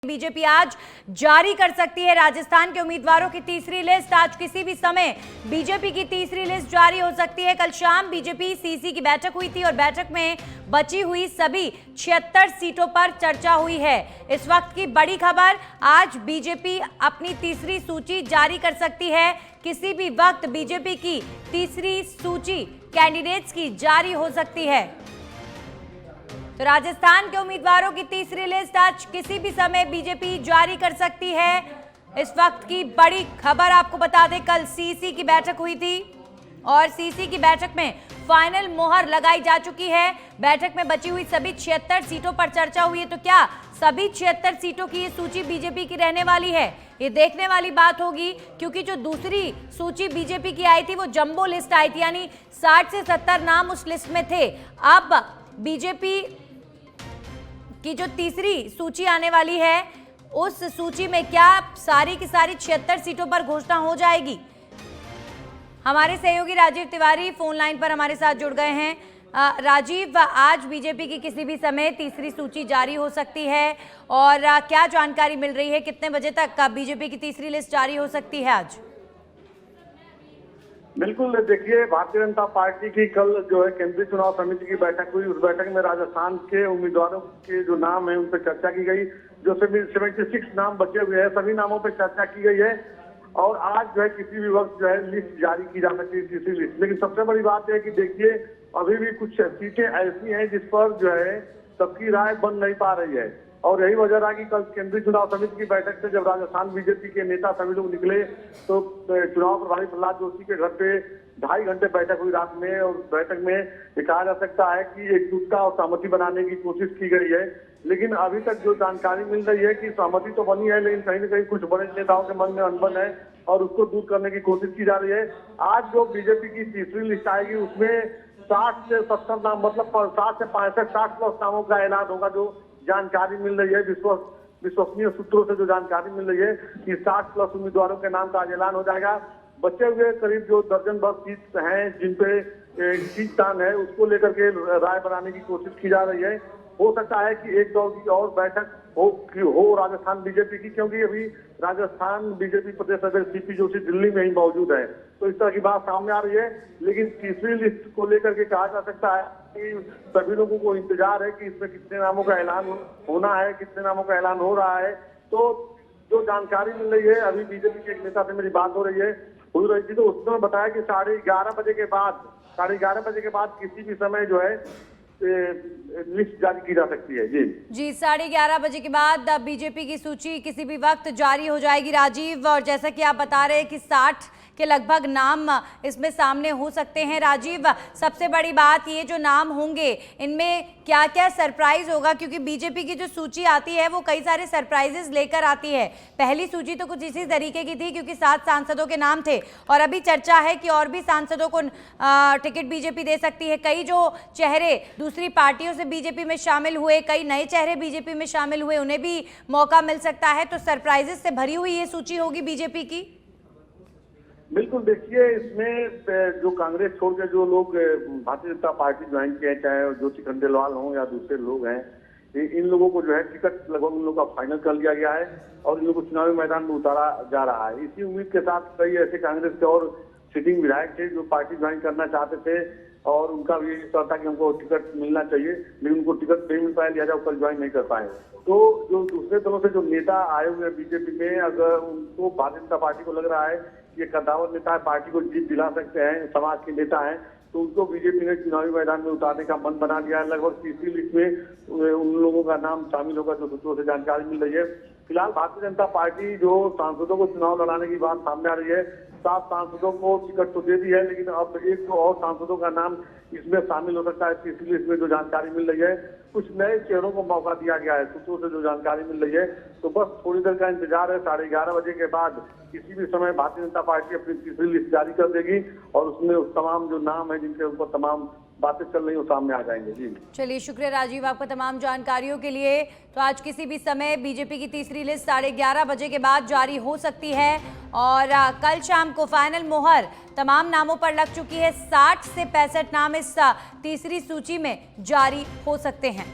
BJP आज जारी कर सकती है राजस्थान के उम्मीदवारों की तीसरी लिस्ट। आज किसी भी समय बीजेपी की तीसरी लिस्ट जारी हो सकती है। कल शाम बीजेपी सीसी की बैठक हुई थी और बैठक में बची हुई सभी 76 सीटों पर चर्चा हुई है। इस वक्त की बड़ी खबर, आज बीजेपी अपनी तीसरी सूची जारी कर सकती है। किसी भी वक्त बीजेपी की तीसरी सूची कैंडिडेट्स की जारी हो सकती है। तो राजस्थान के उम्मीदवारों की तीसरी लिस्ट आज किसी भी समय बीजेपी जारी कर सकती है। इस वक्त की बड़ी खबर आपको बता दें, कल सीसी की बैठक हुई थी और सीसी की बैठक में फाइनल मोहर लगाई जा चुकी है। बैठक में बची हुई सभी 76 सीटों पर चर्चा हुई है। तो क्या सभी 76 सीटों की ये सूची बीजेपी की रहने वाली है? ये देखने वाली बात होगी, क्योंकि जो दूसरी सूची बीजेपी की आई थी वो जंबो लिस्ट आई थी, यानी 60 से 70 नाम उस लिस्ट में थे। अब बीजेपी की जो तीसरी सूची आने वाली है, उस सूची में क्या सारी की सारी 76 सीटों पर घोषणा हो जाएगी? हमारे सहयोगी राजीव तिवारी फोन लाइन पर हमारे साथ जुड़ गए हैं। राजीव, आज बीजेपी की किसी भी समय तीसरी सूची जारी हो सकती है और क्या जानकारी मिल रही है? कितने बजे तक बीजेपी की तीसरी लिस्ट जारी हो सकती है आज? बिल्कुल, देखिए, भारतीय जनता पार्टी की कल जो है केंद्रीय चुनाव समिति की बैठक हुई। उस बैठक में राजस्थान के उम्मीदवारों के जो नाम है उन पर चर्चा की गई। जो सभी 76 नाम बचे हुए हैं, सभी नामों पर चर्चा की गई है और आज जो है किसी भी वक्त जो है लिस्ट जारी की जा सकती है, तीसरी लिस्ट। लेकिन सबसे बड़ी बात है कि देखिए, अभी भी कुछ सीटें ऐसी हैं जिस पर जो है सबकी राय बन नहीं पा रही है और यही वजह रहा कि कल केंद्रीय चुनाव समिति की बैठक से जब राजस्थान बीजेपी के नेता सभी लोग निकले तो चुनाव प्रभारी प्रहलाद जोशी के घर पे 2.5 घंटे बैठक हुई रात में। और बैठक में ये कहा जा सकता है कि एकजुटता और सहमति बनाने की कोशिश की गई है। लेकिन अभी तक जो जानकारी मिल रही है कि सहमति तो बनी है, लेकिन कहीं न कहीं कुछ बड़े नेताओं के मन में अनबन है और उसको दूर करने की कोशिश की जा रही है। आज जो बीजेपी की तीसरी लिस्ट आएगी उसमें 60 से 70 नाम, मतलब 60 से 65 60 प्लस नामों का ऐलान होगा। जो जानकारी मिल रही है विश्वसनीय सूत्रों से जो जानकारी मिल रही है कि 60 प्लस उम्मीदवारों के नाम का ऐलान हो जाएगा। बचे हुए करीब जो दर्जन भर सीट हैं जिन पे सीट दान है, उसको लेकर के राय बनाने की कोशिश की जा रही है। हो सकता है कि एक दौर की और बैठक हो राजस्थान बीजेपी की, क्योंकि अभी राजस्थान बीजेपी प्रदेश अध्यक्ष सीपी जोशी दिल्ली में ही मौजूद है, तो इस तरह की बात सामने आ रही है। लेकिन तीसरी लिस्ट को लेकर के कहा जा सकता है कि सभी लोगों को इंतजार है कि इसमें कितने नामों का ऐलान होना है, कितने नामों का ऐलान हो रहा है। तो जो जानकारी मिल रही है, अभी बीजेपी के एक नेता से मेरी बात हो रही थी तो उसने बताया कि 11:30 बजे के बाद किसी भी समय जो है लिस्ट जारी की जा सकती है। जी 11:30 बजे के बाद बीजेपी की सूची किसी भी वक्त जारी हो जाएगी राजीव। और जैसा कि आप बता रहे हैं कि 60 के लगभग नाम इसमें सामने हो सकते हैं। राजीव, सबसे बड़ी बात, ये जो नाम होंगे इनमें क्या क्या सरप्राइज होगा? क्योंकि बीजेपी की जो सूची आती है वो कई सारे सरप्राइजेस लेकर आती है। पहली सूची तो कुछ इसी तरीके की थी, क्योंकि 7 सांसदों के नाम थे और अभी चर्चा है कि और भी सांसदों को टिकट बीजेपी दे सकती है। कई जो चेहरे दूसरी पार्टियों से बीजेपी में शामिल हुए, कई नए चेहरे बीजेपी में शामिल हुए, उन्हें भी मौका मिल सकता है। तो सरप्राइजेस से भरी हुई ये सूची होगी बीजेपी की। बिल्कुल, देखिए, इसमें जो कांग्रेस छोड़ के जो लोग भारतीय जनता पार्टी ज्वाइन किए, चाहे ज्योति खंडेलवाल हों या दूसरे लोग हैं, इन लोगों को जो है टिकट लगभग उन लोगों का फाइनल कर लिया गया है और इन लोगों को चुनावी मैदान में उतारा जा रहा है। इसी उम्मीद के साथ कई ऐसे कांग्रेस के और सिटिंग विधायक थे जो पार्टी ज्वाइन करना चाहते थे और उनका भी यही था कि हमको टिकट मिलना चाहिए, लेकिन उनको टिकट नहीं मिल पाया, लिहाजा कल ज्वाइन नहीं कर पाए। तो जो दूसरे दलों से जो नेता आए हुए हैं बीजेपी में, अगर उनको भारतीय जनता पार्टी को लग रहा है कि ये कद्दावर नेता है, पार्टी को जीत दिला सकते हैं, समाज के नेता हैं, तो उनको बीजेपी ने चुनावी मैदान में उतारने का मन बना लिया है। लगभग तीसरी लिस्ट में उन लोगों का नाम शामिल होगा जो सूत्रों से जानकारी मिल रही है। फिलहाल भारतीय जनता पार्टी जो सांसदों को चुनाव लड़ाने की बात सामने आ रही है, 7 सांसदों को टिकट तो दे दी है, लेकिन अब एक तो और सांसदों का नाम इसमें शामिल हो सकता है तीसरी लिस्ट में, जो जानकारी मिल रही है। कुछ नए चेहरों को मौका दिया गया है, सूत्रों से जो जानकारी मिल रही है। तो बस थोड़ी देर का इंतजार है। 11:30 बजे के बाद किसी भी समय भारतीय जनता पार्टी अपनी तीसरी लिस्ट जारी कर देगी और उसमें उस तमाम जो नाम है जिनके ऊपर तमाम बातें चल रही हो सामने आ जाएंगे। जी चलिए, शुक्रिया राजीव आपका तमाम जानकारियों के लिए। तो आज किसी भी समय बीजेपी की तीसरी लिस्ट 11:30 बजे के बाद जारी हो सकती है और कल शाम को फाइनल मोहर तमाम नामों पर लग चुकी है। 60 से 65 नाम इस तीसरी सूची में जारी हो सकते हैं।